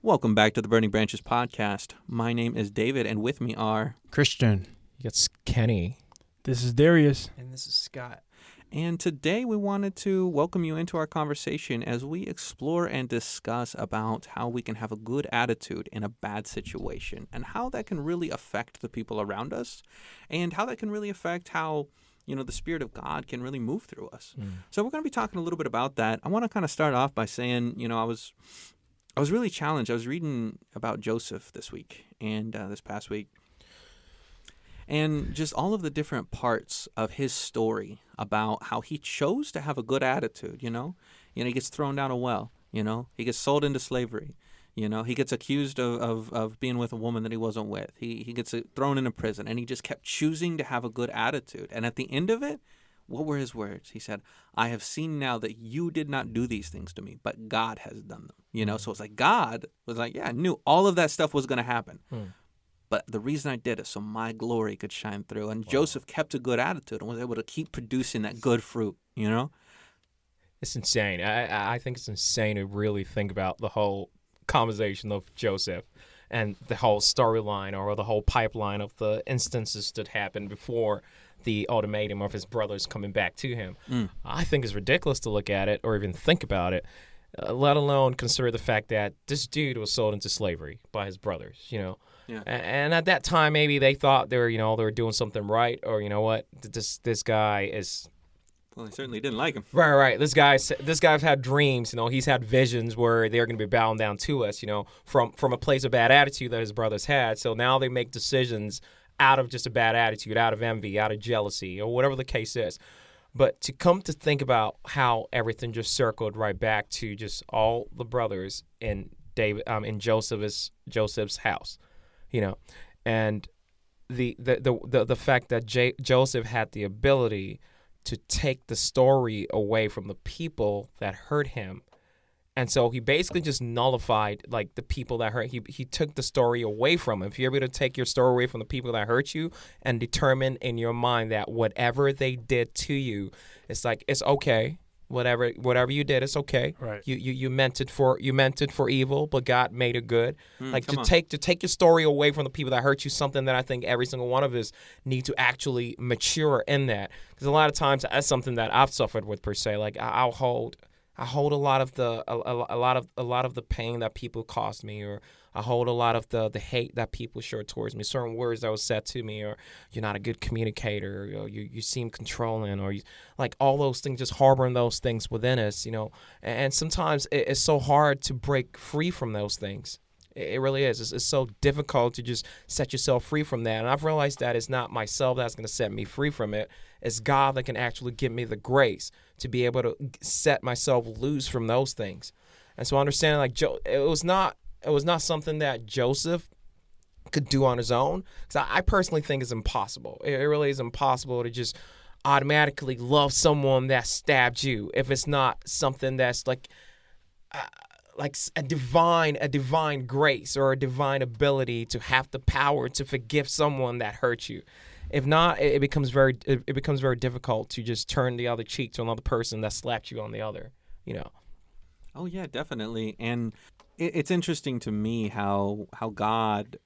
Welcome back to the Burning Branches podcast. My name is David, and with me are Christian. It's Kenny. This is Darius. And this is Scott. And today we wanted to welcome you into our conversation as we explore and discuss about how we can have a good attitude in a bad situation and how that can really affect the people around us and how that can really affect how, the Spirit of God can really move through us. So we're going to be talking a little bit about that. I want to kind of start off by saying, I was really challenged. I was reading about Joseph this week and this past week. And just all of the different parts of his story about how he chose to have a good attitude, he gets thrown down a well, he gets sold into slavery, he gets accused of being with a woman that he wasn't with. He gets thrown into prison, and he just kept choosing to have a good attitude. And at the end of it, what were his words? He said, I have seen now that you did not do these things to me, but God has done them. So it's like God was like, yeah, I knew all of that stuff was going to happen. But the reason I did it, so my glory could shine through. And Joseph kept a good attitude and was able to keep producing that good fruit, It's insane. I think it's insane to really think about the whole conversation of Joseph and the whole storyline or the whole pipeline of the instances that happened before the ultimatum of his brothers coming back to him. I think it's ridiculous to look at it or even think about it, let alone consider the fact that this dude was sold into slavery by his brothers, Yeah. And at that time, maybe they thought they were doing something right, or this guy is. Well, they certainly didn't like him. Right. This guy's had dreams. He's had visions where they're going to be bowing down to us. From a place of bad attitude that his brothers had. So now they make decisions out of just a bad attitude, out of envy, out of jealousy, or whatever the case is. But to come to think about how everything just circled right back to just all the brothers in Joseph's house, and the fact that Joseph had the ability to take the story away from the people that hurt him. And so he basically just nullified the people that hurt. He took the story away from him. If you're able to take your story away from the people that hurt you and determine in your mind that whatever they did to you, it's okay. Whatever you did, it's okay. Right. You meant it for evil, but God made it good. To take your story away from the people that hurt you, something that I think every single one of us need to actually mature in that. Because a lot of times that's something that I've suffered with per se. I'll hold a lot of the pain that people caused me, or I hold a lot of the hate that people showed towards me. Certain words that was said to me, or you're not a good communicator, or you seem controlling, or all those things, just harboring those things within us, And sometimes it's so hard to break free from those things. It really is. It's so difficult to just set yourself free from that. And I've realized that it's not myself that's going to set me free from it. It's God that can actually give me the grace to be able to set myself loose from those things. And so understanding it was not something that Joseph could do on his own. Because I personally think it's impossible. It really is impossible to just automatically love someone that stabbed you if it's not something that's like a divine grace or a divine ability to have the power to forgive someone that hurt you. If not, it becomes very difficult to just turn the other cheek to another person that slapped you on the other. Oh yeah, definitely. And it's interesting to me how God,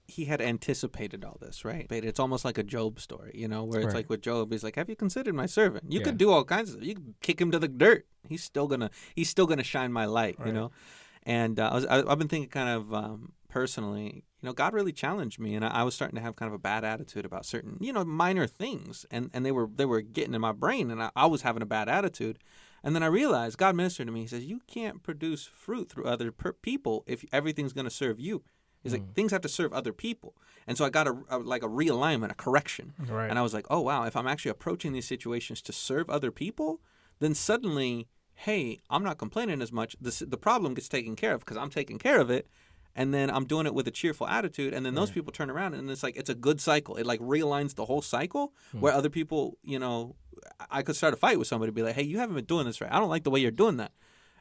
he had anticipated all this, right? But it's almost like a Job story, where it's like with Job, he's like, have you considered my servant? You could do all kinds of stuff. You could kick him to the dirt. He's still gonna shine my light, Right. And I've been thinking kind of personally, God really challenged me, and I was starting to have kind of a bad attitude about certain, minor things, and they were getting in my brain, and I was having a bad attitude. And then I realized God ministered to me. He says, you can't produce fruit through other people if everything's going to serve you. He's like, things have to serve other people. And so I got a realignment, a correction. Right. And I was like, oh, wow, if I'm actually approaching these situations to serve other people, then suddenly, hey, I'm not complaining as much. The problem gets taken care of because I'm taking care of it. And then I'm doing it with a cheerful attitude. And then those people turn around and it's it's a good cycle. It realigns the whole cycle where other people, I could start a fight with somebody and be like, hey, you haven't been doing this right. I don't like the way you're doing that.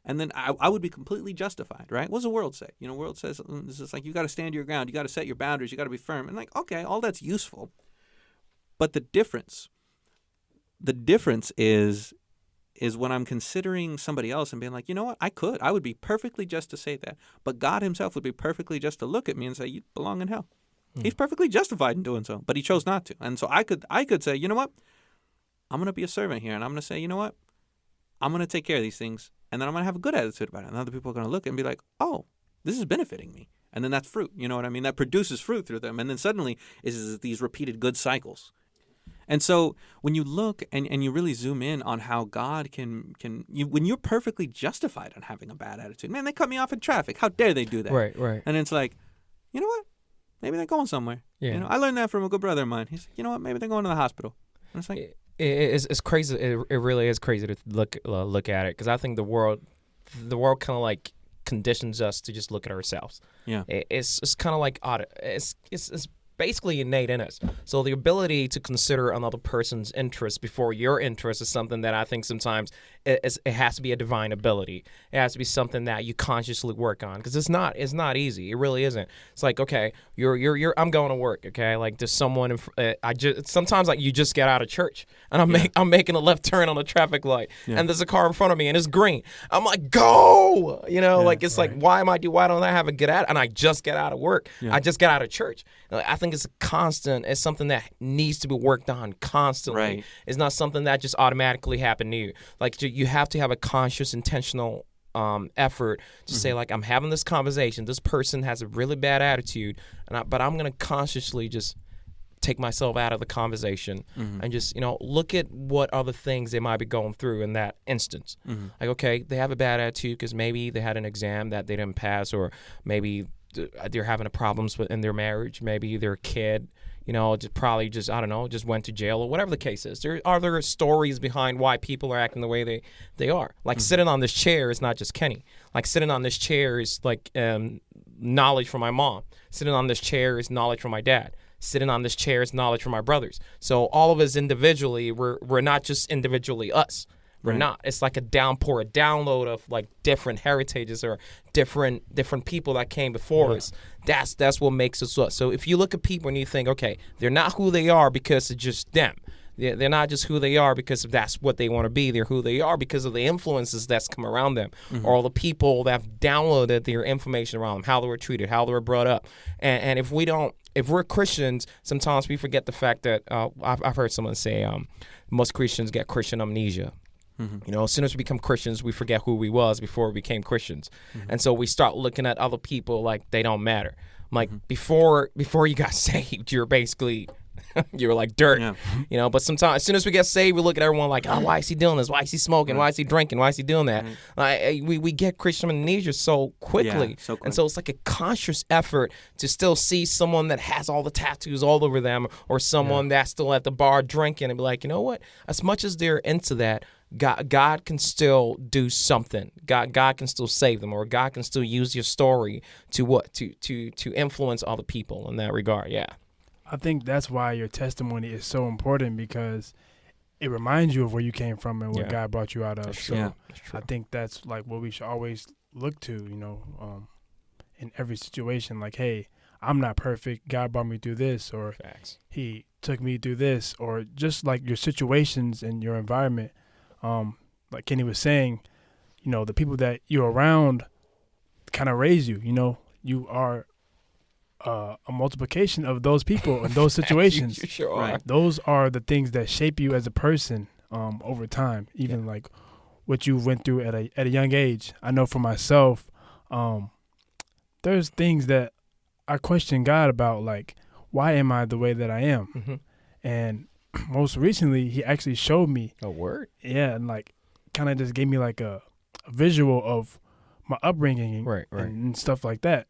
And then I would be completely justified, right? What does the world say? The world says it's just you got to stand your ground. You got to set your boundaries. You got to be firm. And okay, all that's useful. But the difference is is when I'm considering somebody else and being like, you know what, I would be perfectly just to say that. But God himself would be perfectly just to look at me and say, you belong in hell. He's perfectly justified in doing so, but he chose not to. And so I could say, you know what, I'm going to be a servant here. And I'm going to say, you know what, I'm going to take care of these things. And then I'm going to have a good attitude about it. And other people are going to look and be like, oh, this is benefiting me. And then that's fruit. You know what I mean? That produces fruit through them. And then suddenly is these repeated good cycles. And so when you look and you really zoom in on how God when you're perfectly justified on having a bad attitude, man, they cut me off in traffic. How dare they do that? Right. And it's like, you know what? Maybe they're going somewhere. Yeah. You know, I learned that from a good brother of mine. He's like, you know what? Maybe they're going to the hospital. And it's like, it's crazy. It really is crazy to look at it, because I think the world kind of like conditions us to just look at ourselves. Yeah. It's kind of like it's basically innate in us. So the ability to consider another person's interest before your interest is something that I think sometimes it has to be a divine ability. It has to be something that you consciously work on, because it's not easy. It really isn't. It's like, okay, I'm going to work. Okay, like there's someone. Sometimes like you just get out of church and I'm making a left turn on a traffic light, and there's a car in front of me and it's green. I'm like, go. You know, like it's like why don't I have a get out? And I just get out of work. Yeah. I just get out of church. I think it's it's something that needs to be worked on constantly. Right. It's not something that just automatically happened to you. Like you have to have a conscious, intentional effort to say, like, I'm having this conversation. This person has a really bad attitude, but I'm going to consciously just take myself out of the conversation and just, look at what other things they might be going through in that instance. Like, okay, they have a bad attitude because maybe they had an exam that they didn't pass, or maybe they're having problems in their marriage. Maybe their kid, just went to jail, or whatever the case is. There are other stories behind why people are acting the way they are. Like sitting on this chair is not just Kenny. Like sitting on this chair is like knowledge from my mom. Sitting on this chair is knowledge from my dad. Sitting on this chair is knowledge from my brothers. So all of us individually, we're not just individually us. We're not. It's like a download of like different heritages or different people that came before us. That's what makes us us. So if you look at people and you think, okay, they're not who they are because it's just them. They're not just who they are because that's what they want to be. They're who they are because of the influences that's come around them, or all the people that have downloaded their information around them, how they were treated, how they were brought up. And if we're Christians, sometimes we forget the fact that I've heard someone say most Christians get Christian amnesia. As soon as we become Christians, we forget who we was before we became Christians. And so we start looking at other people like they don't matter. I'm like, before you got saved, you're basically, you're like dirt, but sometimes as soon as we get saved, we look at everyone like, oh, why is he doing this? Why is he smoking? Why is he drinking? Why is he doing that? Like, we get Christian amnesia so quickly. And so it's like a conscious effort to still see someone that has all the tattoos all over them, or someone that's still at the bar drinking, and be like, you know what? As much as they're into that, God can still do something. God can still save them, or God can still use your story to influence other people in that regard. Yeah. I think that's why your testimony is so important, because it reminds you of where you came from and what God brought you out of. That's so true. That's true. I think that's like what we should always look to, in every situation. Like, hey, I'm not perfect. God brought me through this, or Facts. He took me through this, or just like your situations and your environment. Like Kenny was saying, the people that you're around kind of raise you. You are a multiplication of those people and those situations. You sure are. Those are the things that shape you as a person over time. Even like what you went through at a young age. I know for myself, there's things that I question God about, like, why am I the way that I am? And most recently, He actually showed me. A word? Yeah, and like kind of just gave me like a visual of my upbringing and stuff like that.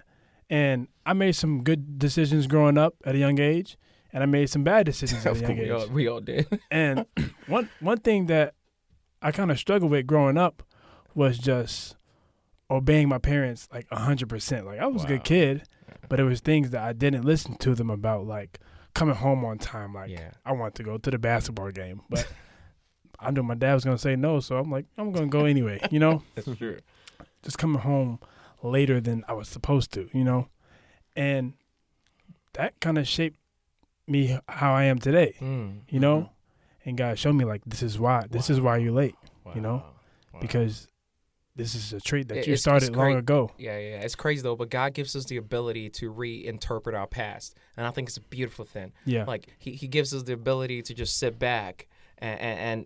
And I made some good decisions growing up at a young age, and I made some bad decisions at a young age. We all did. And one thing that I kind of struggled with growing up was just obeying my parents like 100%. Like, I was a good kid, but it was things that I didn't listen to them about, like coming home on time. Like, I want to go to the basketball game, but I knew my dad was going to say no, so I'm like, I'm going to go anyway, That's true. Just coming home later than I was supposed to, and that kind of shaped me how I am today, and God showed me, like, this is why you're late. you know, because this is a trait that you It's started long great. ago. Yeah. It's crazy though, but God gives us the ability to reinterpret our past, and I think it's a beautiful thing. Yeah. Like He gives us the ability to just sit back and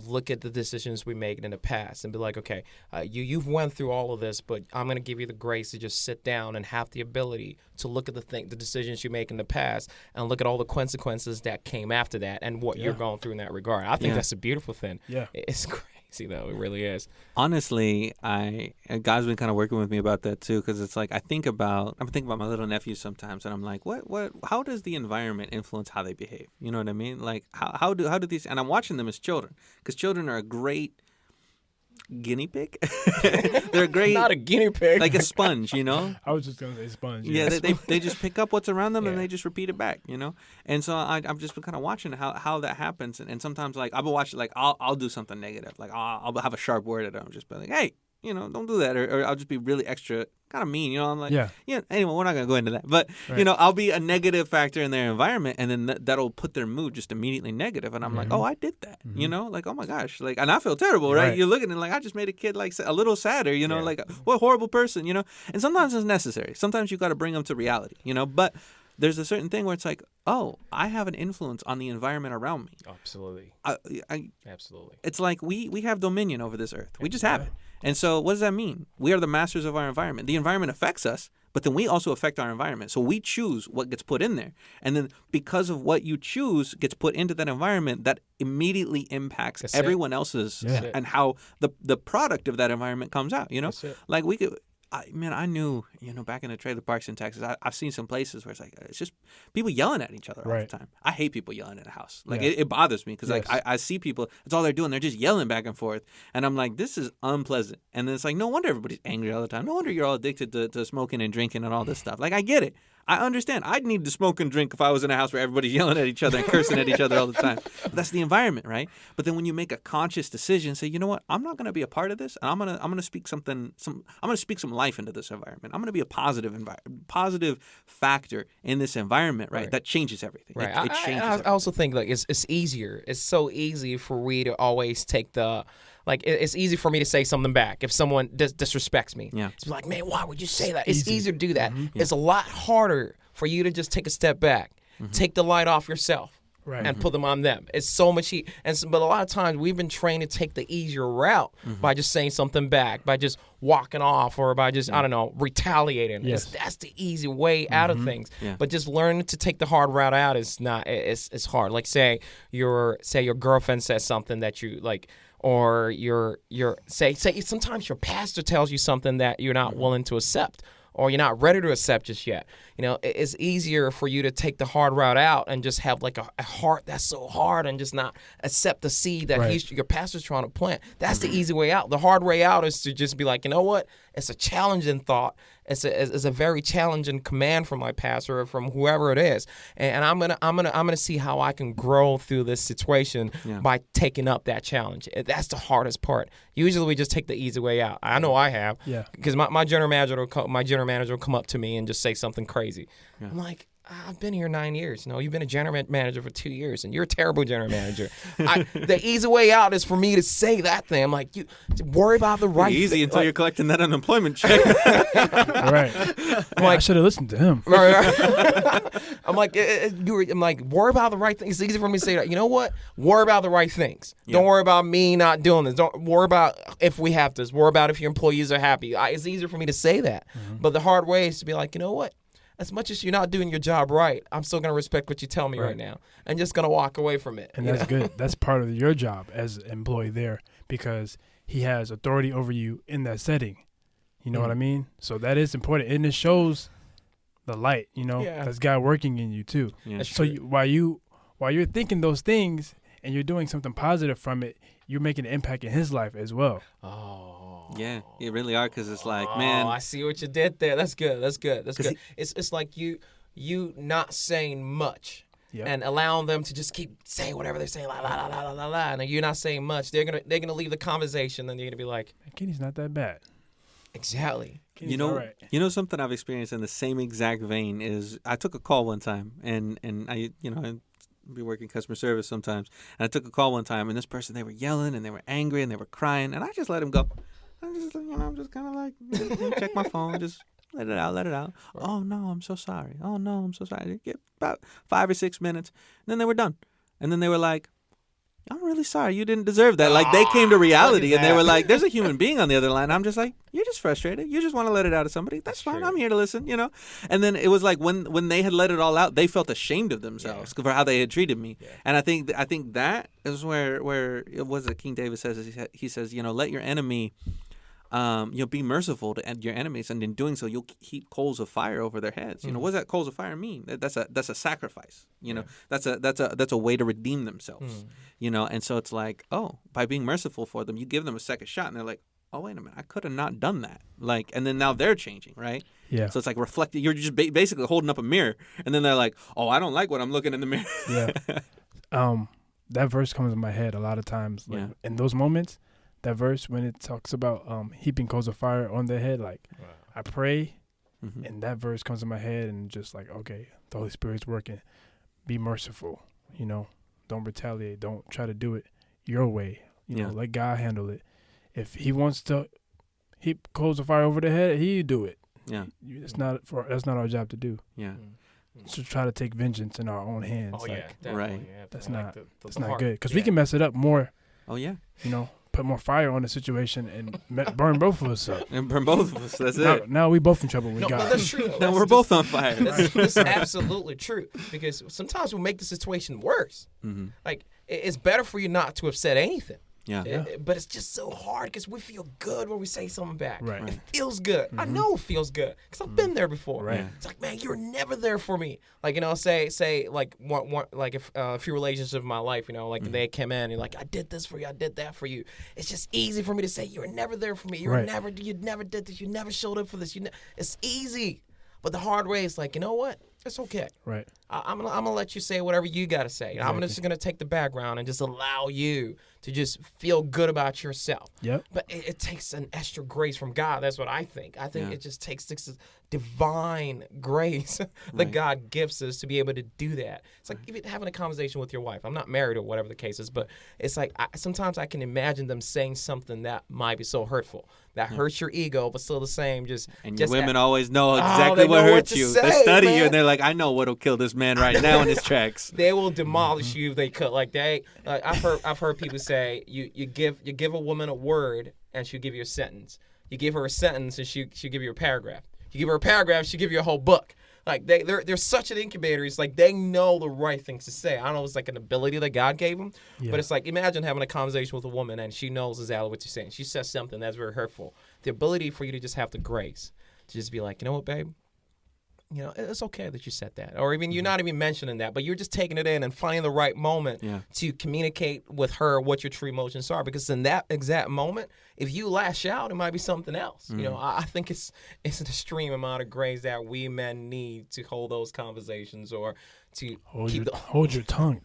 look at the decisions we made in the past and be like, okay, you've went through all of this, but I'm going to give you the grace to just sit down and have the ability to look at the decisions you make in the past and look at all the consequences that came after that and what you're going through in that regard. I think that's a beautiful thing. Yeah. It's crazy though. It really is. Honestly, God's been kind of working with me about that too, because it's like I'm thinking about my little nephews sometimes, and I'm like, how does the environment influence how they behave? You know what I mean? Like how do these? And I'm watching them as children, because children are a great guinea pig. They're a great, Not a guinea pig. like a sponge, you know. I was just gonna say sponge. Yeah, they just pick up what's around them and Yeah. they just repeat it back, you know. And so I'm just been kind of watching how that happens, and sometimes like I've been watching, like I'll do something negative, like I'll have a sharp word at them, just be like, hey, you know, don't do that, or I'll just be really extra kind of mean, you know. I'm like, Yeah. Anyway, we're not gonna go into that, but you Right. know, I'll be a negative factor in their environment, and then that'll put their mood just immediately negative, and I'm like, oh, I did that, you know, like, oh my gosh, like, and I feel terrible, right? Right. You're looking at it like I just made a kid like a little sadder, you know, Yeah. like what a horrible person, you know. And sometimes it's necessary. Sometimes you got to bring them to reality, you know. But there's a certain thing where it's like, oh, I have an influence on the environment around me. Absolutely. Absolutely. It's like we have dominion over this earth. We just have it. And so what does that mean? We are the masters of our environment. The environment affects us, but then we also affect our environment. So we choose what gets put in there. And then because of what you choose gets put into that environment, that immediately impacts That's it. everyone else's Yeah. and how the product of that environment comes out, you know? That's it. Like we could I knew, you know, back in the trailer parks in Texas, I've seen some places where it's just people yelling at each other all Right. the time. I hate people yelling in a house. Like, Yeah. it bothers me because, Yes. like, I see people, that's all they're doing. They're just yelling back and forth. And I'm like, this is unpleasant. And then it's like, no wonder everybody's angry all the time. No wonder you're all addicted to smoking and drinking and all this stuff. Like, I get it. I understand. I'd need to smoke and drink if I was in a house where everybody's yelling at each other and cursing at each other all the time. But that's the environment, right? But then when you make a conscious decision, say, you know what, I'm not going to be a part of this, and I'm gonna speak I'm gonna speak some life into this environment. I'm gonna be a positive factor in this environment, right? Right. That changes everything. Right. It changes. I everything. also think like it's easier. It's so easy for we to always take the it's easy for me to say something back if someone disrespects me. Yeah. It's like, man, why would you say that? It's easy. easier to do that. It's a lot harder for you to just take a step back, take the light off yourself. Right. And put them on them. It's so much but a lot of times we've been trained to take the easier route by just saying something back, by just walking off, or by just I don't know, retaliating. Yes. That's the easy way out of things. Yeah. But just learning to take the hard route out is not. It's hard. Like say your girlfriend says something that you like, or say sometimes your pastor tells you something that you're not willing to accept, or you're not ready to accept just yet. You know, it's easier for you to take the hard route out and just have like a heart that's so hard and just not accept the seed that Right. your pastor's trying to plant. That's the easy way out. The hard way out is to just be like, you know what? It's a challenging thought. It's a very challenging command from my pastor or from whoever it is, and I'm gonna see how I can grow through this situation by taking up that challenge. That's the hardest part. Usually we just take the easy way out. I know I have. Yeah. Because my general manager will come up to me and just say something crazy. I'm like, I've been here 9 years. No, you've been a general manager for 2 years, and you're a terrible general manager. The easy way out is for me to say that thing. I'm like, you worry about the right Easy thing. until you're collecting that unemployment check. Right. Man, I should have listened to him. I'm like, worry about the right thing. It's easy for me to say that. You know what? Worry about the right things. Don't worry about me not doing this. Don't worry about if we have this. Worry about if your employees are happy. It's easier for me to say that. But the hard way is to be like, you know what? As much as you're not doing your job right, I'm still going to respect what you tell me right now. I'm just going to walk away from it. And that's good. That's part of your job as an employee there, because he has authority over you in that setting. You know what I mean? So that is important. And it shows the light, you know, Yeah. that's God working in you too. Yeah. That's So true. while you're thinking those things and you're doing something positive from it, you're making an impact in his life as well. Oh. Yeah, you really are, because it's like, Oh, man, I see what you did there. That's good. That's good. That's 'Cause good. It's like you not saying much. Yep. And allowing them to just keep saying whatever they're saying, la la la la la la, and you're not saying much. They're gonna leave the conversation, and you're gonna be like, Kenny's not that bad. exactly. Kenny's you know, all right. you know something I've experienced in the same exact vein is I took a call one time, and I be working customer service sometimes, and I took a call one time, and this person, they were yelling and they were angry and they were crying, and I just let them go. I'm just kind of like check my phone, just let it out. Right. Oh no, I'm so sorry. Oh no, I'm so sorry. Get about 5 or 6 minutes, and then they were done, and then they were like, I'm really sorry. You didn't deserve that. Like, they came to reality, and they were like, there's a human being on the other line. I'm just like, you're just frustrated. You just want to let it out of somebody. That's fine. True. I'm here to listen, And then it was like when they had let it all out, they felt ashamed of themselves for how they had treated me. Yeah. And I think that is where it was that King David says, he says, let your enemy... be merciful to your enemies, and in doing so, you'll heap coals of fire over their heads. What does that coals of fire mean? That's a sacrifice. That's a way to redeem themselves. And so it's like, by being merciful for them, you give them a second shot, and they're like, oh, wait a minute, I could have not done that. Like, and then now they're changing, right? Yeah. So it's like reflecting. You're just basically holding up a mirror, and then they're like, oh, I don't like what I'm looking in the mirror. Yeah. That verse comes in my head a lot of times. Like, in those moments. That verse when it talks about heaping coals of fire on their head, like I pray, and that verse comes in my head, and just like, okay, the Holy Spirit's working. Be merciful, don't retaliate. Don't try to do it your way. Let God handle it. If He wants to heap coals of fire over their head, He do it. Yeah, that's not our job to do. Yeah. To try to take vengeance in our own hands. Oh, like, right. Yeah, that's not good, because we can mess it up more. Oh yeah. Put more fire on the situation and burn both of us up. And burn both of us. That's it. Now we both in trouble with God. No, that's true. Now we're both on fire. That's absolutely true. Because sometimes we make the situation worse. Mm-hmm. Like, it's better for you not to have said anything. Yeah. But it's just so hard because we feel good when we say something back. Right. It feels good. Mm-hmm. I know it feels good because I've been there before. Right. It's like, man, you're never there for me. Like, say like one like if a few relationships in my life, like they came in and like, I did this for you, I did that for you. It's just easy for me to say, you were never there for me. You never did this. You never showed up for this. It's easy. But the hard way is like, you know what? It's okay. Right. I'm gonna let you say whatever you gotta say. Exactly. I'm just gonna take the background and just allow you to just feel good about yourself. Yep. But it takes an extra grace from God. That's what I think. I think it just takes this divine grace that God gives us to be able to do that. It's like even having a conversation with your wife. I'm not married or whatever the case is, but it's like sometimes I can imagine them saying something that might be so hurtful. That hurts your ego, but still the same. And your women always know exactly what hurts you. They study you, and they're like, I know what'll kill this man right now in his tracks. They will demolish you if they could. Like I've heard people say, you give a woman a word, and she'll give you a sentence. You give her a sentence, and she'll give you a paragraph. You give her a paragraph, she'll give you a whole book. Like they're such an incubator. It's like they know the right things to say. I don't know, it's like an ability that God gave them. Yeah. But it's like, imagine having a conversation with a woman and she knows exactly what you're saying. She says something that's very hurtful. The ability for you to just have the grace to just be like, you know what, babe? It's okay that you said that. Or even you're not even mentioning that, but you're just taking it in and finding the right moment to communicate with her what your true emotions are. Because in that exact moment, if you lash out, it might be something else. Mm-hmm. I think it's an extreme amount of grace that we men need to hold those conversations or to hold your tongue.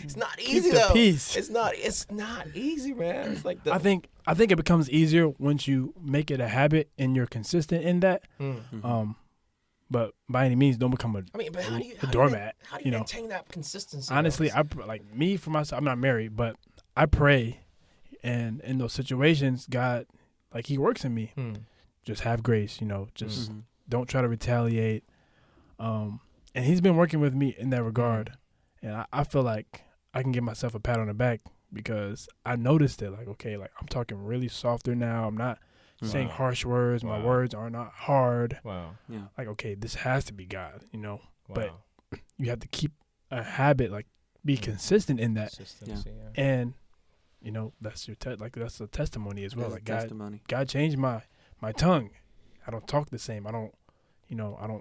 It's not easy though. Peace. It's not easy, man. It's like I think it becomes easier once you make it a habit and you're consistent in that. Mm-hmm. But by any means, don't become a doormat. How do you maintain that consistency? Honestly, for myself, I'm not married, but I pray, and in those situations, God, like He works in me. Just have grace, just don't try to retaliate. And He's been working with me in that regard, and I feel like I can give myself a pat on the back because I noticed it. Like, okay, like I'm talking really softer now. I'm not saying harsh words. My words are not hard. Wow. Yeah. Like, okay, this has to be God, Wow. But you have to keep a habit, like be consistent in that. And, that's your that's a testimony as well. Like God changed my tongue. I don't talk the same. I don't.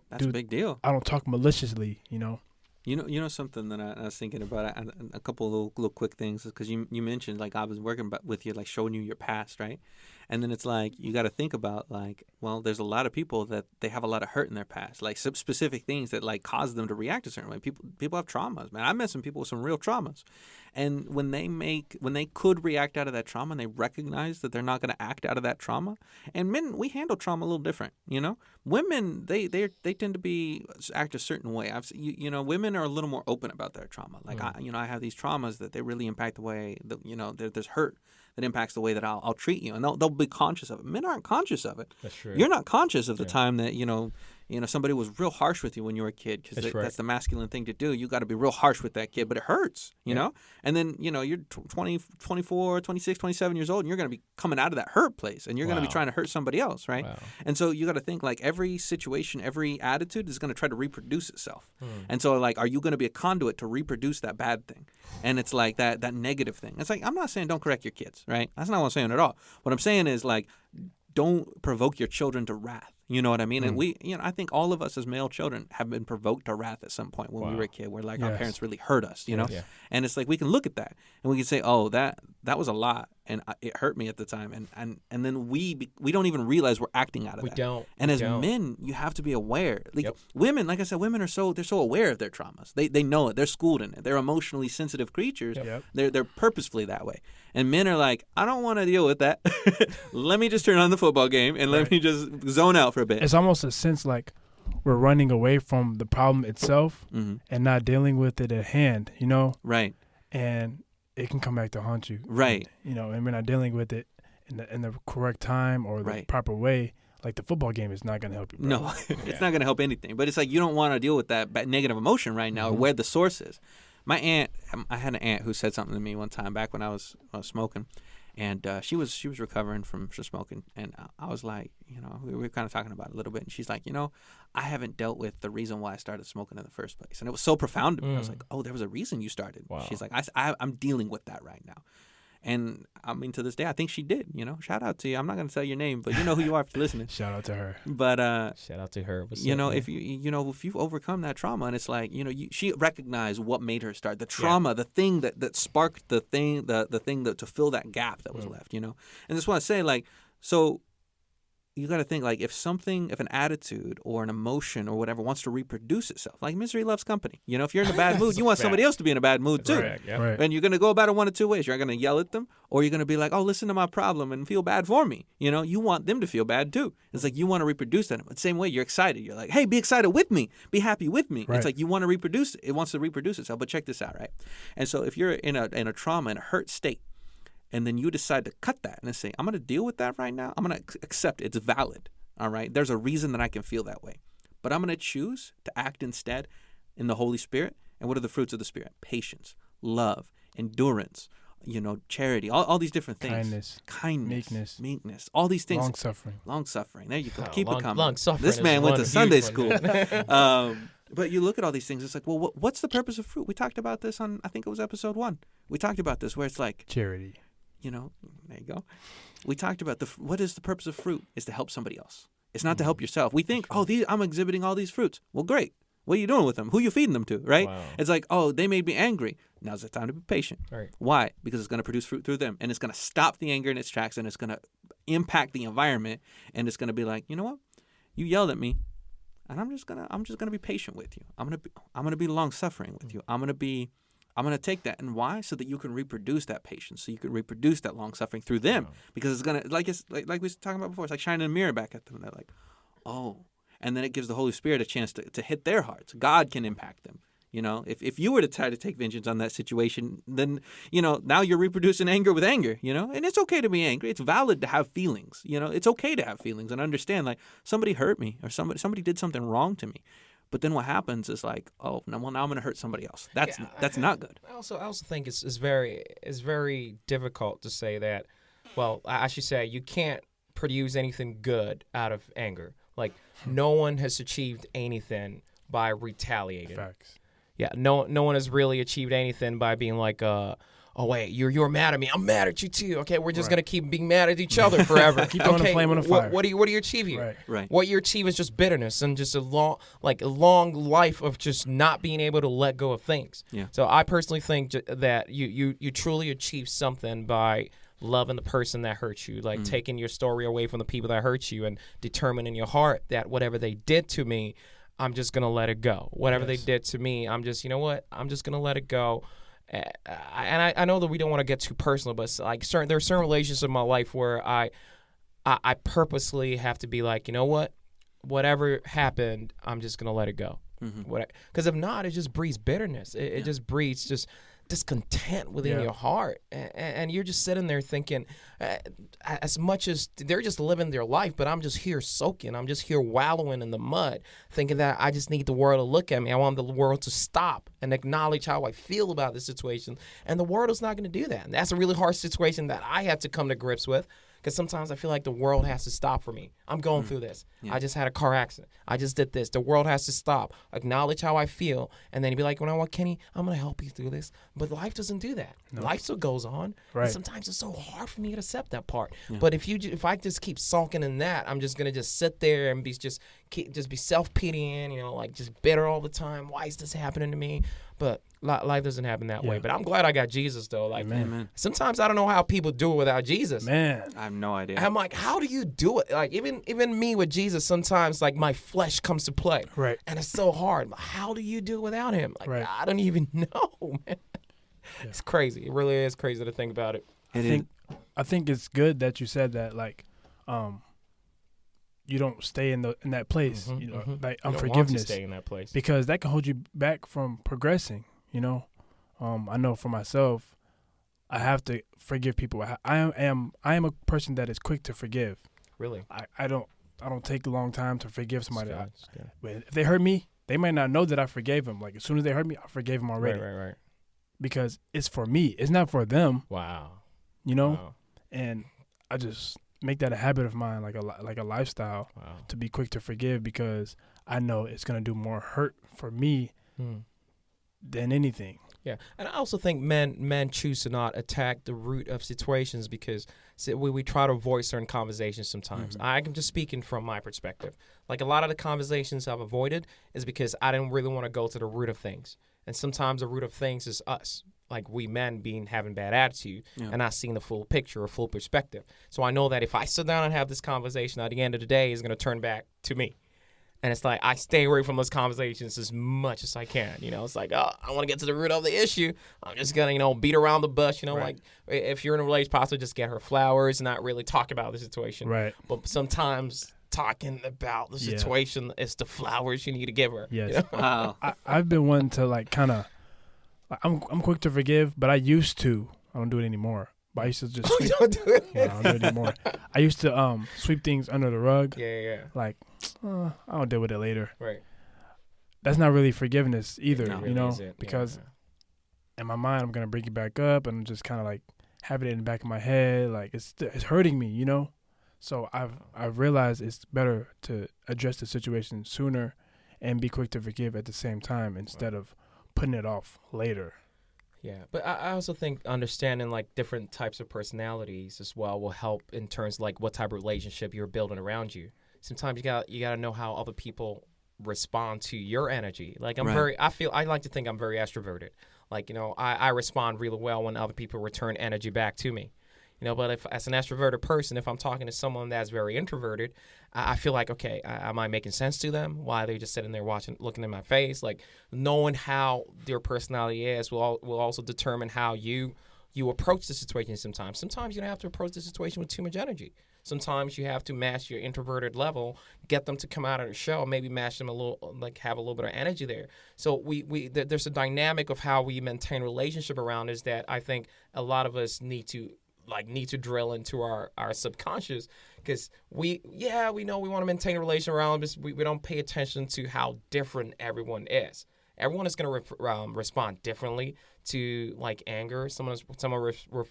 That's a big deal. I don't talk maliciously. You know something that I was thinking about, a couple of little quick things, because you mentioned, like, I was working with you, like, showing you your past, right? And then it's like, you got to think about, like, well, there's a lot of people that they have a lot of hurt in their past, like some specific things that, like, cause them to react a certain way. People have traumas, man. I met some people with some real traumas. And when they could react out of that trauma and they recognize that they're not going to act out of that trauma, and men, we handle trauma a little different, Women, they tend to act a certain way. Women men are a little more open about their trauma. Like I have these traumas that they really impact the way that there's hurt that impacts the way that I'll treat you, and they'll be conscious of it. Men aren't conscious of it. That's true. You're not conscious of the time that somebody was real harsh with you when you were a kid, because that's the masculine thing to do. You got to be real harsh with that kid, but it hurts, you know? And then, you're 20, 24, 26, 27 years old, and you're going to be coming out of that hurt place, and you're going to be trying to hurt somebody else, right? Wow. And so you got to think, like, every situation, every attitude is going to try to reproduce itself. And so, like, are you going to be a conduit to reproduce that bad thing? And it's like that negative thing. It's like, I'm not saying don't correct your kids, right? That's not what I'm saying at all. What I'm saying is, like, don't provoke your children to wrath. You know what I mean? And I think all of us as male children have been provoked to wrath at some point when we were a kid, where like our parents really hurt us, you know? Yeah. And it's like, we can look at that and we can say, oh, that was a lot, and it hurt me at the time. And then we don't even realize we're acting out of that. We don't. And as men, you have to be aware. Like women, like I said, women are so aware of their traumas. They know it. They're schooled in it. They're emotionally sensitive creatures. They're purposefully that way. And men are like, I don't want to deal with that. Let me just turn on the football game and let me just zone out for a bit. It's almost a sense like we're running away from the problem itself and not dealing with it at hand, you know? Right. And it can come back to haunt you. Right. And, and we're not dealing with it in the correct time or the proper way. Like, the football game is not going to help you, bro. No, it's not going to help anything. But it's like, you don't want to deal with that negative emotion right now or where the source is. My aunt, I had an aunt who said something to me one time back when I was smoking, and she was recovering from smoking, and I was like, we were kind of talking about it a little bit, and she's like, I haven't dealt with the reason why I started smoking in the first place, and it was so profound to me. I was like, oh, there was a reason you started. Wow. She's like, I'm dealing with that right now. And I mean, to this day, I think she did. Shout out to you. I'm not gonna tell your name, but you know who you are if you're listening. Shout out to her. But shout out to her. What's up, if if you've overcome that trauma, and it's like she recognized what made her start the trauma, the thing that sparked the thing that to fill that gap that was left. And I just want to say, like, so. You got to think, like, if an attitude or an emotion or whatever wants to reproduce itself, like misery loves company. If you're in a bad mood, you want somebody else to be in a bad mood too. Right, yeah. Right. And you're going to go about it one of two ways. You're going to yell at them, or you're going to be like, oh, listen to my problem and feel bad for me. You want them to feel bad too. It's like you want to reproduce that. But the same way, you're excited. You're like, hey, be excited with me. Be happy with me. Right. It's like you want to reproduce it. It wants to reproduce itself. But check this out, right? And so if you're in a trauma, in a hurt state, and then you decide to cut that and say, I'm going to deal with that right now. I'm going to accept it. It's valid. All right, there's a reason that I can feel that way. But I'm going to choose to act instead in the Holy Spirit. And what are the fruits of the Spirit? Patience, love, endurance, charity, all these different things. Kindness, meekness, all these things. Long suffering. There you go. Keep it coming. Long suffering. This man went to Sunday school. But you look at all these things, it's like, well, what's the purpose of fruit? We talked about this on, I think it was episode 1. We talked about this, where it's like charity. There you go. We talked about what is the purpose of fruit? Is to help somebody else. It's not to help yourself. We think, I'm exhibiting all these fruits. Well, great. What are you doing with them? Who are you feeding them to, right? Wow. It's like, they made me angry. Now's the time to be patient. Right. Why? Because it's going to produce fruit through them, and it's going to stop the anger in its tracks, and it's going to impact the environment, and it's going to be like, you know what? You yelled at me, and I'm just gonna be patient with you. I'm gonna be long suffering with you. I'm gonna take that, and why? So that you can reproduce that patience, so you can reproduce that long suffering through them, because it's gonna like we were talking about before. It's like shining a mirror back at them. They're like, oh, and then it gives the Holy Spirit a chance to hit their hearts. God can impact them. If you were to try to take vengeance on that situation, then now you're reproducing anger with anger. And it's okay to be angry. It's valid to have feelings. It's okay to have feelings and understand, like, somebody hurt me or somebody did something wrong to me. But then what happens is like, now I'm going to hurt somebody else. That's not good. I also think it's very difficult to say that. Well, I should say you can't produce anything good out of anger. Like, no one has achieved anything by retaliating. Facts. Yeah, no one has really achieved anything by being like, oh wait, you're mad at me. I'm mad at you too. Okay, we're just gonna keep being mad at each other forever. Keep throwing a flame on the fire. What do you achieve here? Right. What you achieve is just bitterness and just a long life of just not being able to let go of things. Yeah. So I personally think that you truly achieve something by loving the person that hurt you, like taking your story away from the people that hurt you, and determining in your heart that whatever they did to me, I'm just gonna let it go. Whatever they did to me, I'm just, I'm just gonna let it go. And I know that we don't want to get too personal, but like there are certain relationships in my life where I purposely have to be like, whatever happened, I'm just gonna let it go. Because if not, it just breeds bitterness. It just breeds just discontent within your heart, and you're just sitting there thinking, as much as they're just living their life, but I'm just here soaking, I'm just here wallowing in the mud, thinking that I just need the world to look at me. I want the world to stop and acknowledge how I feel about this situation, and the world is not going to do that. And that's a really hard situation that I had to come to grips with. Because sometimes I feel like the world has to stop for me. I'm going through this. I just had a car accident. I just did this. The world has to stop. Acknowledge how I feel. And then be like, you know what, Kenny, I'm going to help you through this. But life doesn't do that. No. Life still goes on. Right. And sometimes it's so hard for me to accept that part. Yeah. But if I just keep sulking in that, I'm just going to just sit there and be self-pitying, like just bitter all the time. Why is this happening to me? But life doesn't happen that way. But I'm glad I got Jesus, though. Like, Amen. Sometimes I don't know how people do it without Jesus. Man, I have no idea. I'm like, how do you do it? Like, even me with Jesus, sometimes like my flesh comes to play, right? And it's so hard. How do you do it without Him? Like, I don't even know, man. Yeah. It's crazy. It really is crazy to think about it. I think it's good that you said that. Like, you don't stay in that place, like unforgiveness. Stay in that place because that can hold you back from progressing. I know for myself, I have to forgive people. I am a person that is quick to forgive. Really, I don't take a long time to forgive somebody. If they hurt me, they might not know that I forgave them. Like as soon as they hurt me, I forgave them already. Right. Because it's for me. It's not for them. Wow. Wow. And I just make that a habit of mine, like a lifestyle, to be quick to forgive, because I know it's gonna do more hurt for me than anything. Yeah, and I also think men choose to not attack the root of situations because we try to avoid certain conversations sometimes. I'm just speaking from my perspective. Like a lot of the conversations I've avoided is because I didn't really want to go to the root of things. And sometimes the root of things is us. Like we men having bad attitude and not seeing the full picture or full perspective. So I know that if I sit down and have this conversation, at the end of the day, it's going to turn back to me. And it's like I stay away from those conversations as much as I can. It's like, oh, I want to get to the root of the issue. I'm just going to, beat around the bush. Like if you're in a relationship, possibly just get her flowers, not really talk about the situation. Right. But sometimes talking about the situation is the flowers you need to give her. Yes. Wow. I've been one to like kind of. I'm quick to forgive, but I used to. I don't do it anymore. But I used to just sweep. Don't do it. I don't do it anymore. I used to sweep things under the rug. Yeah. Like, I'll deal with it later. Right. That's not really forgiveness either, really because in my mind I'm gonna bring it back up and just kind of like have it in the back of my head, like it's hurting me, So I've realized it's better to address the situation sooner and be quick to forgive at the same time instead of putting it off later. Yeah, but I also think understanding like different types of personalities as well will help in terms of like what type of relationship you're building around you. Sometimes you gotta know how other people respond to your energy. Like I like to think I'm very extroverted. Like, I respond really well when other people return energy back to me. But if as an extroverted person, if I'm talking to someone that's very introverted, I feel like, okay, am I making sense to them? Why are they just sitting there looking in my face? Like knowing how their personality is will also determine how you approach the situation sometimes. Sometimes you don't have to approach the situation with too much energy. Sometimes you have to match your introverted level, get them to come out of the shell, maybe match them a little, like have a little bit of energy there. So there's a dynamic of how we maintain relationship around is that I think a lot of us need to drill into our subconscious, because we know we want to maintain a relation around this. We don't pay attention to how different everyone is. Everyone is going to respond differently to like anger. Someone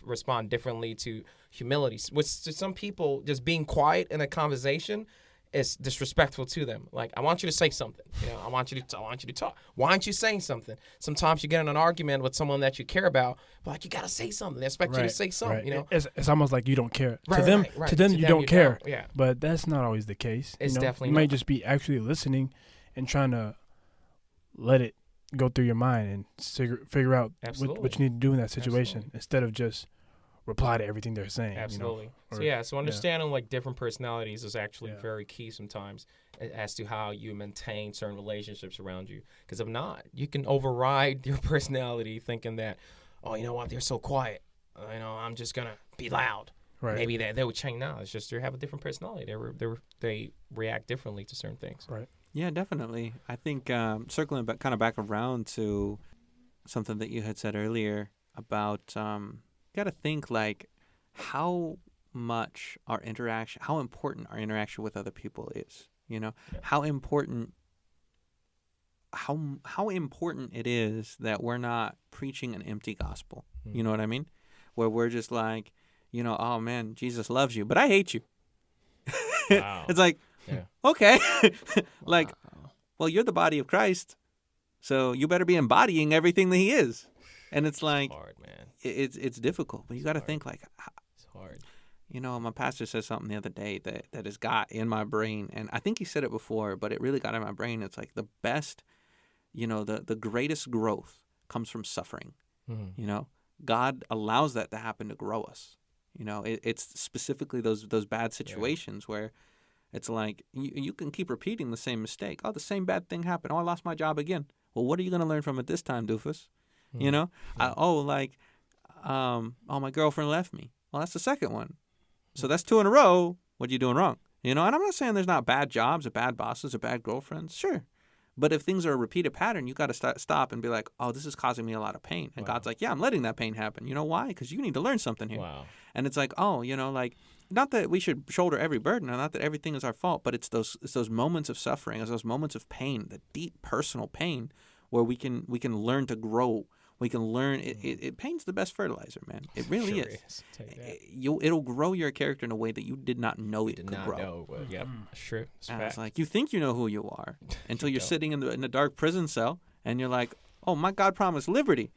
respond differently to humility. Which to some people, just being quiet in a conversation is disrespectful to them. Like, I want you to say something. I want you to talk. Why aren't you saying something? Sometimes you get in an argument with someone that you care about, but like you gotta say something. They expect you to say something. Right. It's almost like you don't care. Right, to them, right. to them, you don't care. Yeah. But that's not always the case. It's definitely you not. might just be actually listening and trying to let it go through your mind and figure out what you need to do in that situation instead of just reply to everything they're saying. Absolutely. So understanding like different personalities is actually very key sometimes as to how you maintain certain relationships around you. Because if not, you can override your personality thinking that, oh, you know what, they're so quiet. I'm just gonna be loud. Right. Maybe they would change now. It's just they have a different personality. They react differently to certain things. Right. Yeah, definitely. I think circling back, kind of back around to something that you had said earlier about you got to think like how much how important our interaction with other people is. You know, Yeah. how important it is that we're not preaching an empty gospel. Mm. You know what I mean? Where we're just like, you know, oh man, Jesus loves you, but I hate you. Wow. It's like, Yeah. okay, like, well, you're the body of Christ, so you better be embodying everything that He is. And it's like, It's hard, man. it's difficult, but you got to hard. think like, It's hard. you know, my pastor said something the other day that has got in my brain, and I think he said it before, but it really got in my brain. It's like the best, you know, the greatest growth comes from suffering. Mhm. You know, God allows that to happen to grow us. You know, it's specifically those bad situations where it's like you can keep repeating the same mistake. Oh, the same bad thing happened. Oh, I lost my job again. Well, what are you going to learn from it this time, doofus? You know, Yeah. my girlfriend left me. Well, that's the second one. So that's 2 in a row. What are you doing wrong? You know, and I'm not saying there's not bad jobs or bad bosses or bad girlfriends. Sure. But if things are a repeated pattern, you got to stop and be like, oh, this is causing me a lot of pain. And Wow. God's like, yeah, I'm letting that pain happen. You know why? Because you need to learn something here. Wow. And it's like, oh, you know, like, not that we should shoulder every burden, or not that everything is our fault, but it's those moments of suffering, it's those moments of pain, the deep personal pain, where we can learn to grow. We can learn. It pain's the best fertilizer, man. It really Sure is. Take that. It'll grow your character in a way that you did not know it Did could not grow. know. But yep. Sure. It's And fact. it's like you think you know who you are until You you're don't. sitting in a dark prison cell, and you're like, oh, my God promised liberty.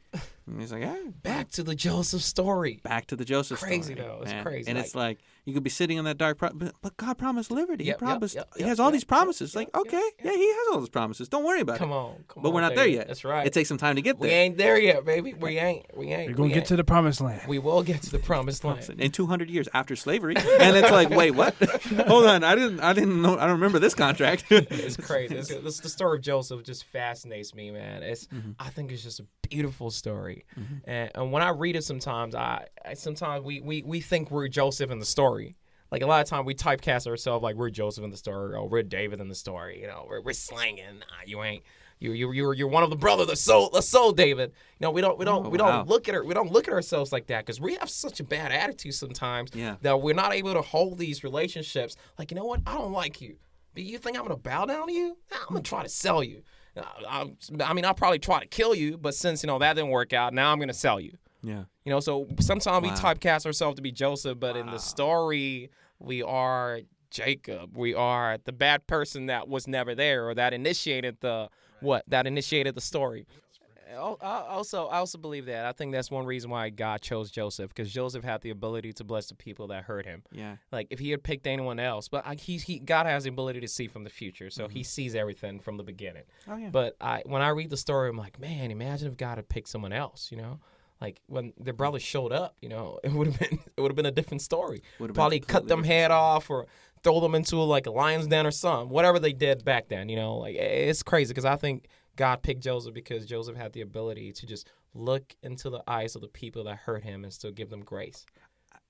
And he's like, Back to the Joseph story. back to the Joseph Crazy, story, though. It's man. crazy. And Like- it's like you could be sitting in that dark, but God promised liberty. Yep, He yep, promised. yep, he yep, has all yep, these yep, promises. yep, Like, yep, okay, yep. yeah, He has all those promises. Don't worry about Come it. on. But we're not there baby. yet. That's right. It takes some time to get We there. ain't there yet, baby. We ain't. You're we gonna get ain't. to the promised land. We will get to the promised land. In 200 years after slavery, and it's like, wait, what? Hold on, I didn't know. I don't remember this contract. It's crazy. The story of Joseph just fascinates me, man. I think it's just a beautiful story. And when I read it, sometimes we think we're Joseph in the story. Like a lot of time we typecast ourselves like we're Joseph in the story, or we're David in the story. You know, we're slanging. Nah, you ain't. You're one of the brothers that sold David. You know, we don't wow. look at ourselves like that, because we have such a bad attitude sometimes Yeah. that we're not able to hold these relationships. Like, you know what? I don't like you. But you think I'm gonna bow down to you? Nah, I'm gonna try to sell you. I mean, I'll probably try to kill you, but since that didn't work out, now I'm gonna sell you. Yeah. So sometimes we Wow. typecast ourselves to be Joseph, but in the story, we are Jacob. We are the bad person that was never there, or that initiated the story. I also believe that. I think that's one reason why God chose Joseph, because Joseph had the ability to bless the people that hurt him. Yeah. Like if he had picked anyone else, but God has the ability to see from the future, so He sees everything from the beginning. Oh yeah. But when I read the story, I'm like, man, imagine if God had picked someone else. Like when the brothers showed up, it would have been a different story. Would've been Probably cut completely them different head off, or throw them into like a lion's den or something. Whatever they did back then, like it's crazy, because I think God picked Joseph because Joseph had the ability to just look into the eyes of the people that hurt him and still give them grace.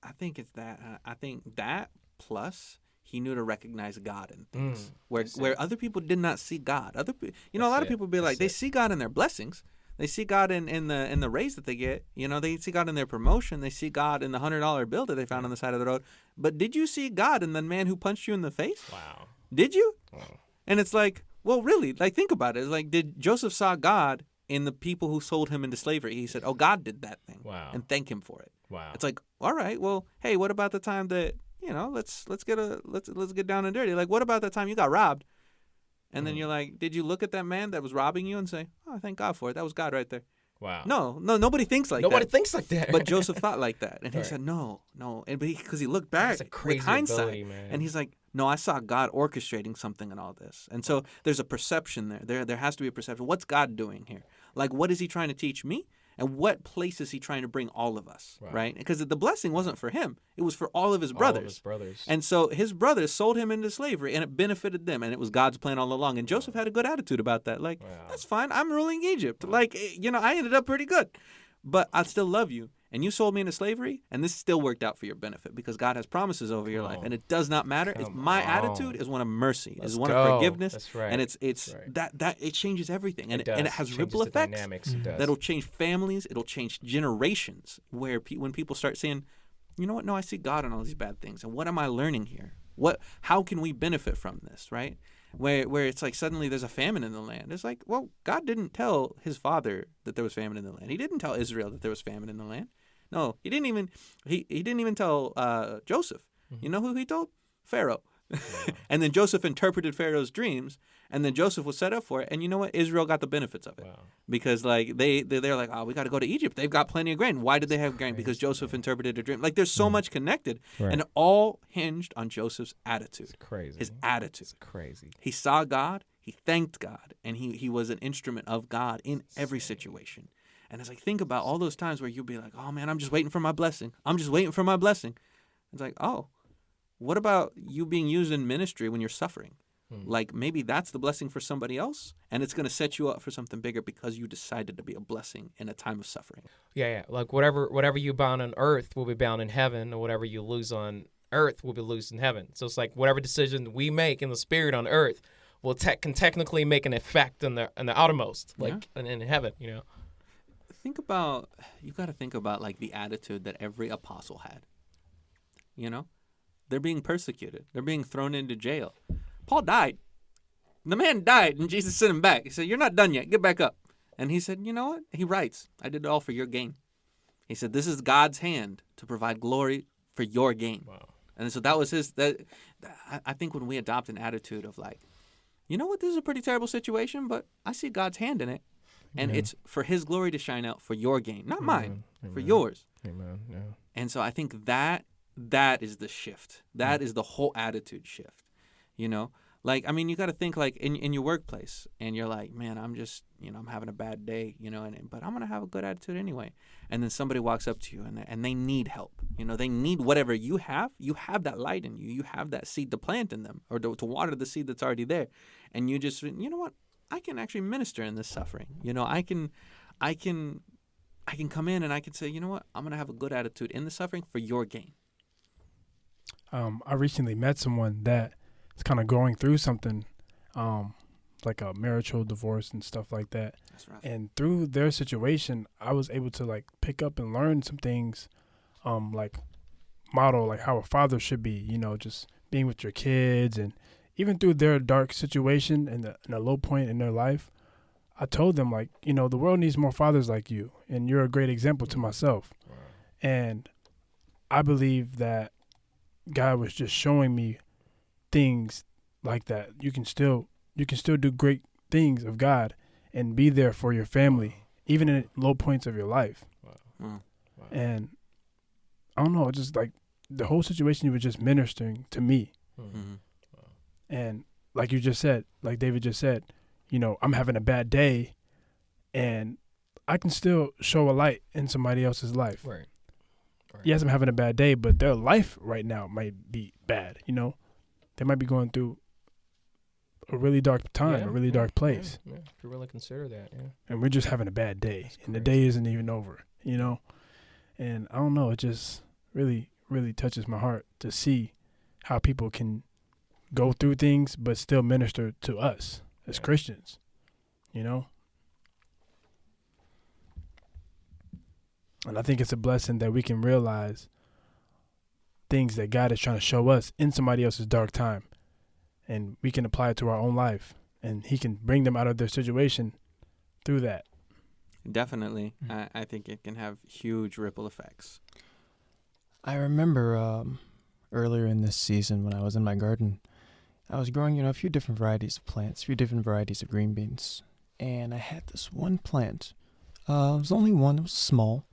I think it's that. I think that plus he knew to recognize God in things where other people did not see God. A lot That's of people be like, they see God in their blessings. They see God in the raise that they get. They see God in their promotion. They see God in the $100 bill that they found on the side of the road. But did you see God in the man who punched you in the face? Wow. Did you? Wow. And it's like, well, really, like think about it. It's like, did Joseph saw God in the people who sold him into slavery? He said, oh, God did that thing. Wow. And thank Him for it. Wow. It's like, all right, well, hey, what about the time that let's get down and dirty? Like, what about the time you got robbed? And then you're like, did you look at that man that was robbing you and say, oh, thank God for it. That was God right there. Wow. No, nobody thinks like Nobody that. thinks like that. But Joseph thought like that. And he Right. said, no. And because he looked back That's a crazy with hindsight. ability, man. And he's like, no, I saw God orchestrating something in all this. And so there's a perception there. There has to be a perception. What's God doing here? Like, what is He trying to teach me? And what place is He trying to bring all of us, right? Because the blessing wasn't for him. It was for all of his brothers. All of his brothers. And so his brothers sold him into slavery, and it benefited them, and it was God's plan all along. And Joseph had a good attitude about that. Like, that's fine. I'm ruling Egypt. Like, I ended up pretty good. But I still love you, and you sold me into slavery, and this still worked out for your benefit because God has promises over your life, and it does not matter. It's my attitude is one of mercy, is one of forgiveness, That's right. and it's that it changes everything, and it has Changes ripple the effects dynamics. It does. that'll change families, it'll change generations. Where when people start saying, you know what? No, I see God in all these bad things, and what am I learning here? How can we benefit from this? Right? Where it's like suddenly there's a famine in the land. It's like, well, God didn't tell his father that there was famine in the land. He didn't tell Israel that there was famine in the land. No, he didn't even tell Joseph. You know who he told? Pharaoh. And then Joseph interpreted Pharaoh's dreams, and then Joseph was set up for it. And you know what? Israel got the benefits of it because like they're like, oh, we got to go to Egypt. They've got plenty of grain. Why did they have grain? Because Joseph interpreted a dream. Like there's so much connected, and it all hinged on Joseph's attitude. It's crazy. His attitude. It's crazy. He saw God. He thanked God, and he was an instrument of God in every situation. And as I think about all those times where you'll be like, oh man, I'm just waiting for my blessing. I'm just waiting for my blessing. It's like, oh, what about you being used in ministry when you're suffering? Like maybe that's the blessing for somebody else, and it's going to set you up for something bigger because you decided to be a blessing in a time of suffering. Yeah. Like whatever you bound on earth will be bound in heaven, and whatever you lose on earth will be loosed in heaven. So it's like whatever decision we make in the spirit on earth will can technically make an effect in the outermost, like in heaven. You know. You got to think about like the attitude that every apostle had. You know, they're being persecuted. They're being thrown into jail. Paul died. The man died, and Jesus sent him back. He said, you're not done yet. Get back up. And he said, you know what? He writes, I did it all for your gain. He said, this is God's hand to provide glory for your gain. Wow. And so that was I think when we adopt an attitude of like, you know what? This is a pretty terrible situation, but I see God's hand in it. And it's for his glory to shine out for your gain, not mine, for yours. Amen. Yeah. And so I think that is the shift. That is the whole attitude shift. You know, like, I mean, you got to think like in your workplace, and you're like, man, I'm just, I'm having a bad day, but I'm going to have a good attitude anyway. And then somebody walks up to you and they need help. They need whatever you have. You have that light in you. You have that seed to plant in them or to water the seed that's already there. And you just, you know what? I can actually minister in this suffering. I can come in and I can say, you know what? I'm going to have a good attitude in the suffering for your gain. I recently met someone that is kind of going through something, like a marital divorce and stuff like that. That's rough. And through their situation, I was able to like pick up and learn some things, like model like how a father should be. Just being with your kids, and even through their dark situation and a low point in their life, I told them like, the world needs more fathers like you, and you're a great example to myself. Wow. And I believe that God was just showing me things like that. You can still do great things of God and be there for your family, even in low points of your life. Wow. Wow. And I don't know, just like the whole situation, you were just ministering to me. Mm-hmm. Wow. And like you just said, like David just said, I'm having a bad day, and I can still show a light in somebody else's life. Right. Yes, I'm having a bad day, but their life right now might be bad. They might be going through a really dark time, a really dark place. Yeah. If you really consider that, yeah. And we're just having a bad day, and the day isn't even over, And I don't know, it just really, really touches my heart to see how people can go through things but still minister to us as Christians, And I think it's a blessing that we can realize things that God is trying to show us in somebody else's dark time, and we can apply it to our own life, and he can bring them out of their situation through that. Definitely. I think it can have huge ripple effects. I remember earlier in this season when I was in my garden, I was growing, a few different varieties of plants, a few different varieties of green beans. And I had this one plant. It was only one. It was small.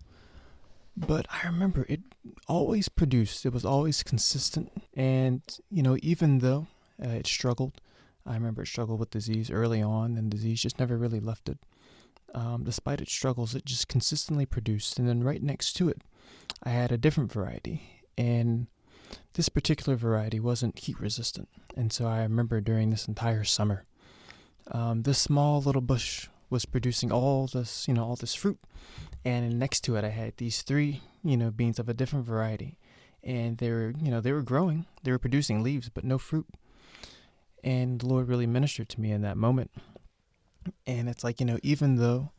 But I remember it always produced. It was always consistent. And, even though it struggled, I remember it struggled with disease early on, and disease just never really left it. Despite its struggles, it just consistently produced. And then right next to it, I had a different variety. And this particular variety wasn't heat resistant. And so I remember during this entire summer, this small little bush was producing all this, all this fruit. And next to it, I had these 3, beans of a different variety. And they were growing. They were producing leaves, but no fruit. And the Lord really ministered to me in that moment. And it's like, even though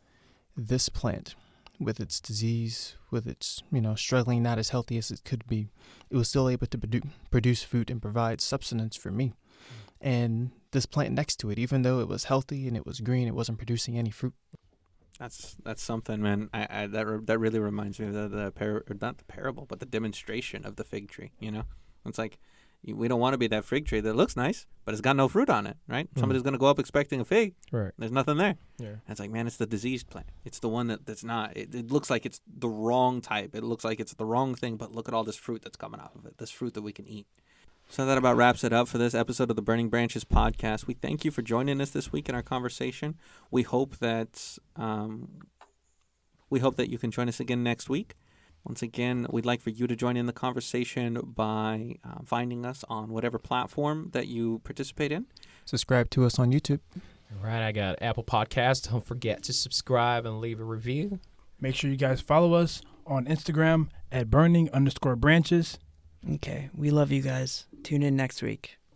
this plant, with its disease, with its, struggling, not as healthy as it could be, it was still able to produce food and provide subsistence for me. And this plant next to it, even though it was healthy and it was green, it wasn't producing any fruit. That's something, man. That really reminds me of not the parable, but the demonstration of the fig tree. It's like we don't want to be that fig tree that looks nice, but it's got no fruit on it, right? Somebody's gonna go up expecting a fig. Right. There's nothing there. Yeah. And it's like, man, it's the diseased plant. It's the one that's not. It looks like it's the wrong type. It looks like it's the wrong thing, but look at all this fruit that's coming out of it. This fruit that we can eat. So that about wraps it up for this episode of the Burning Branches podcast. We thank you for joining us this week in our conversation. We hope that you can join us again next week. Once again, we'd like for you to join in the conversation by finding us on whatever platform that you participate in. Subscribe to us on YouTube. All right, I got Apple Podcasts. Don't forget to subscribe and leave a review. Make sure you guys follow us on Instagram at burning_branches. Okay, we love you guys. Tune in next week.